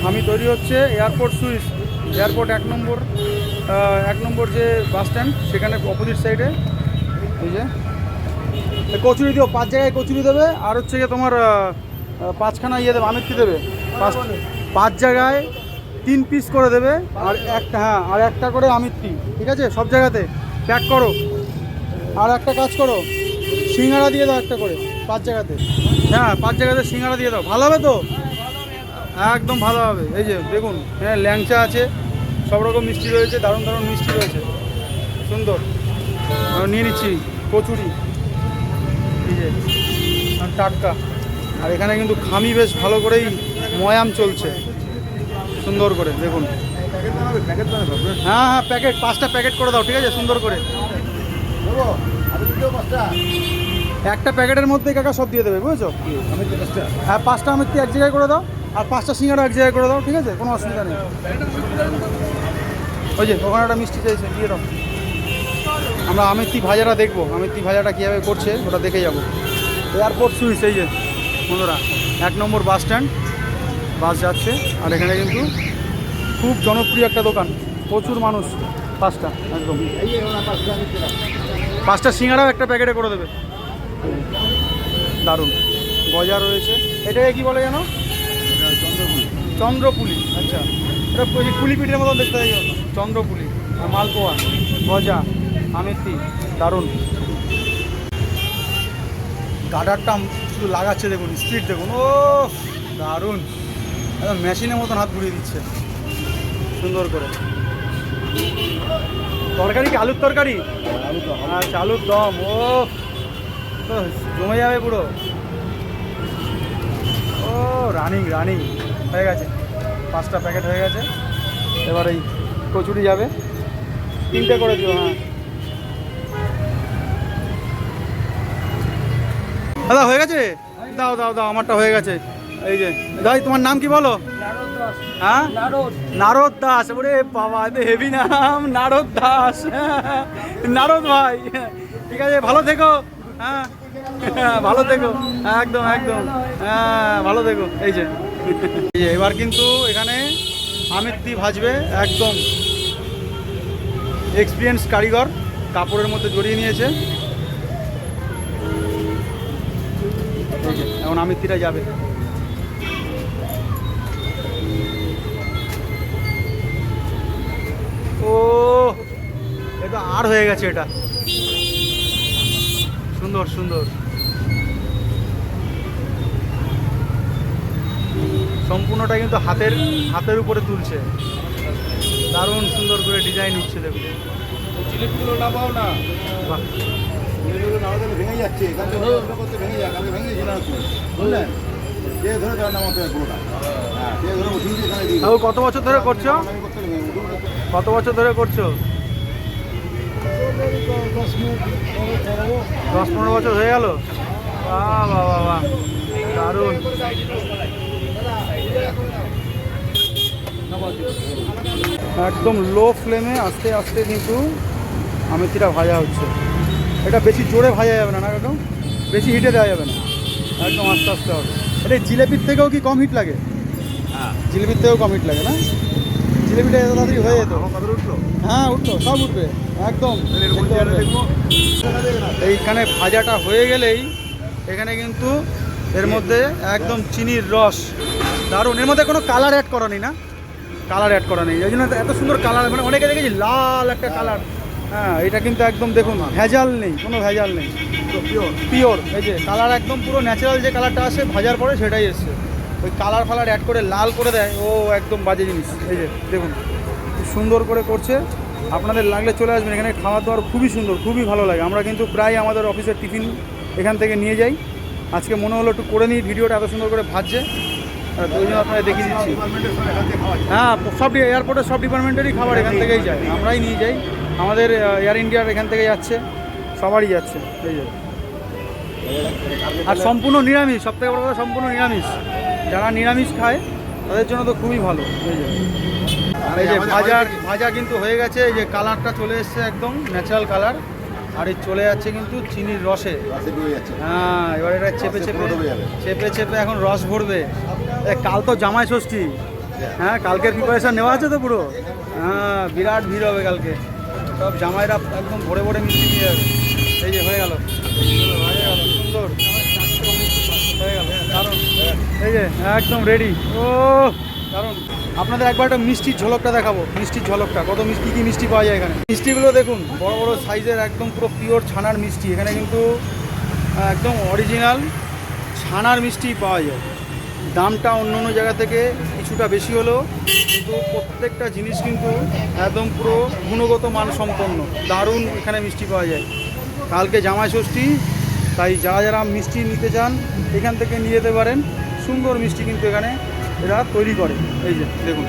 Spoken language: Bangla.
খামি তৈরি হচ্ছে এয়ারপোর্ট সুইচ, এয়ারপোর্ট 1 নম্বর যে বাস স্ট্যান্ড সেখানে অপোজিট সাইডে। এই যে কচুরি দিও, 5 জায়গায় কচুরি দেবে, আর হচ্ছে গিয়ে তোমার 5খানা ইয়ে দেবে, আমিত্তি দেবে। 5 জায়গায় 3 পিস করে দেবে, আর একটা আর একটা করে আমিত্তি, ঠিক আছে? সব জায়গাতে প্যাক করো। আর একটা কাজ করো, সিঙ্গাড়া দিয়ে দাও একটা করে 5 জায়গাতে। 5 জায়গাতে সিঙ্গাড়া দিয়ে দাও, ভালো হবে তো? একদম ভালো হবে। এই যে দেখুন, ল্যাংচা আছে, সব রকম মিষ্টি রয়েছে, দারুণ দারুণ মিষ্টি রয়েছে, সুন্দর। নিয়ে নিচ্ছি কচুরি, এই যে আর টাটকা। আর এখানে কিন্তু খামি বেশ ভালো করেই ময়াম চলছে, সুন্দর করে দেখুন। প্যাকেট 5টা প্যাকেট করে দাও, ঠিক আছে? সুন্দর করে একটা প্যাকেটের মধ্যে কাকা সব দিয়ে দেবে, বুঝেছো? 5টা আমিত্তি এক জায়গায় করে দাও, আর 5টা সিঙ্গাড়া এক জায়গায় করে দাও, ঠিক আছে? কোনো অসুবিধা নেই। ওই যে ওখানে একটা মিষ্টি চাইছে, দিয়ে দাও। আমরা আমিত্তি ভাজাটা দেখবো, আমিত্তি ভাজাটা কীভাবে করছে ওটা দেখে যাবো। এয়ারপোর্ট সুইচ, এই যে বন্ধুরা 1 নম্বর বাস স্ট্যান্ড, বাস যাচ্ছে। আর এখানে কিন্তু খুব জনপ্রিয় একটা দোকান, প্রচুর মানুষ। 5টা একদম, 5টা সিঙ্গাড়াও একটা প্যাকেটে করে দেবে, দারুণ। গজা রয়েছে, এটাকে কি বলে জানো? চন্দ্রপুলি। আচ্ছা, এটা কুলি পিঠের মতন দেখতে হয়, চন্দ্রপুলি। মালপোয়া, গজা, আমিত্তি, দারুণ। গার্ডারটা শুধু লাগাচ্ছে, দেখুন স্পিড দেখুন, ও দারুণ, একদম মেশিনের মতন হাত ঘুরিয়ে দিচ্ছে সুন্দর করে। তরকারি কি আলুর তরকারি? আচ্ছা, আলুর দম, ও জমে যাবে পুরো। ও রানিং হয়ে গেছে, 5টা প্যাকেট হয়ে গেছে। এবার এই কচুরি যাবে, 3টে করে দিও। দাদা হয়ে গেছে? দাও দাও দাও, আমারটা হয়ে গেছে। এই যে ভাই, তোমার নাম কি বলো? হ্যাঁ, নারদ দাস। ওরে বাবা, হেভি নাম, নারদ দাস। নারদ ভাই, ঠিক আছে, ভালো থেকো। হ্যাঁ, ভালো থেকো, একদম একদম, ভালো থেকো। এই যে এবার কিন্তু এখানে আমিত্তি ভাজবে, একদম এক্সপিরিয়েন্স কারিগর, কাপড়ের মধ্যে জড়িয়ে নিয়েছে। এখন আমিত্তিটা যাবে। ও এটা আর হয়ে গেছে, এটা সুন্দর সুন্দর, সম্পূর্ণটা কিন্তু হাতের উপরে তুলছে, দারুণ সুন্দর করে ডিজাইন হচ্ছে। দেখুন জিলিপিগুলো নামাও না, জিলিপিগুলো নামাতে ভেঙে যাচ্ছে, ভেঙে যাক, আমি ভেঙে দিলাম, বুঝলেন? যে ধরে দেওয়ার নামাতে পুরোটা, যে ধরে উঠিয়ে এখানে দিই। কত বছর ধরে করছো? কত বছর ধরে করছো? 10-15 বছর হয়ে গেল। বাহ বাহ বাহ, দারুণ। একদম লো ফ্লেমে আস্তে আস্তে কিন্তু আমিত্তিটা ভাজা হচ্ছে। এটা বেশি জোরে ভাজা যাবে না, একদম বেশি হিটে দেওয়া যাবে না, একদম আস্তে আস্তে হবে। এটা জিলেপির থেকেও কি কম হিট লাগে? হ্যাঁ, জিলেপির থেকেও কম হিট লাগে না? জিলেপিটা এত তাড়াতাড়ি হয়ে যেত। উঠলো, হ্যাঁ উঠলো, সব উঠবে একদম। এইখানে ভাজাটা হয়ে গেলেই এখানে কিন্তু এর মধ্যে একদম চিনির রস, দারুণ। এর মধ্যে কোনো কালার অ্যাড করা নেই, না কালার অ্যাড করা নেই, এই জন্য এত সুন্দর কালার। মানে অনেকে দেখেছি লাল একটা কালার, এটা কিন্তু একদম দেখুন ভেজাল নেই, কোনো ভেজাল নেই, পিওর। এই যে কালার একদম পুরো ন্যাচারাল, যে কালারটা আসে ভাজার পরে সেটাই এসছে। ওই কালার ফালার অ্যাড করে লাল করে দেয়, ও একদম বাজে জিনিস। এই যে দেখুন খুব সুন্দর করে করছে, আপনাদের লাগলে চলে আসবেন। এখানে খাওয়া দাওয়ার খুবই সুন্দর, খুবই ভালো লাগে। আমরা কিন্তু প্রায় আমাদের অফিসের টিফিন এখান থেকে নিয়ে যাই। আজকে মনে হলো একটু করে নিই, ভিডিওটা এত সুন্দর করে ভাজছে, ওই জন্য আপনারা দেখিয়ে দিচ্ছি। হ্যাঁ, সব এয়ারপোর্টের সব ডিপার্টমেন্টেরই খাবার এখান থেকেই যায়, আমরাই নিয়ে যাই। আমাদের এয়ার ইন্ডিয়ার এখান থেকে যাচ্ছে, সবারই যাচ্ছে। এই যে আর সম্পূর্ণ নিরামিষ, সবথেকে বড় কথা সম্পূর্ণ নিরামিষ। যারা নিরামিষ খায় তাদের জন্য তো খুবই ভালো। এই যে ভাজা কিন্তু হয়ে গেছে, এই যে কালারটা চলে এসছে একদম ন্যাচারাল কালার, আর এই চলে যাচ্ছে কিন্তু চিনির রসে। হ্যাঁ, এবার এটা চেপে চেপে এখন রস ভরবে। কাল তো জামাই ষষ্ঠী, হ্যাঁ কালকের প্রিপারেশন নেওয়া আছে তো পুরো? হ্যাঁ বিরাট ভিড় হবে কালকে, সব জামাইরা একদম ভরে ভরে মিষ্টি নিয়ে যাবে। এই যে হয়ে গেল, সুন্দর হয়ে গেল, দারুণ। এই যে একদম রেডি। ও দারুণ। আপনাদের একবার একটা মিষ্টির ঝলকটা দেখাবো, মিষ্টির ঝলকটা কত মিষ্টি, কী মিষ্টি পাওয়া যায় এখানে। মিষ্টিগুলো দেখুন, বড় বড় সাইজের একদম পুরো পিওর ছানার মিষ্টি। এখানে কিন্তু একদম অরিজিনাল ছানার মিষ্টি পাওয়া যায়। দামটা অন্য অন্য জায়গা থেকে কিছুটা বেশি হলেও কিন্তু প্রত্যেকটা জিনিস কিন্তু একদম পুরো গুণগত মান সম্পন্ন, দারুণ এখানে মিষ্টি পাওয়া যায়। কালকে জামাই ষষ্ঠী, তাই যারা যারা মিষ্টি নিতে চান এখান থেকে নিয়ে যেতে পারেন। সুন্দর মিষ্টি কিন্তু এখানে এরা তৈরি করে। এই যে দেখুন।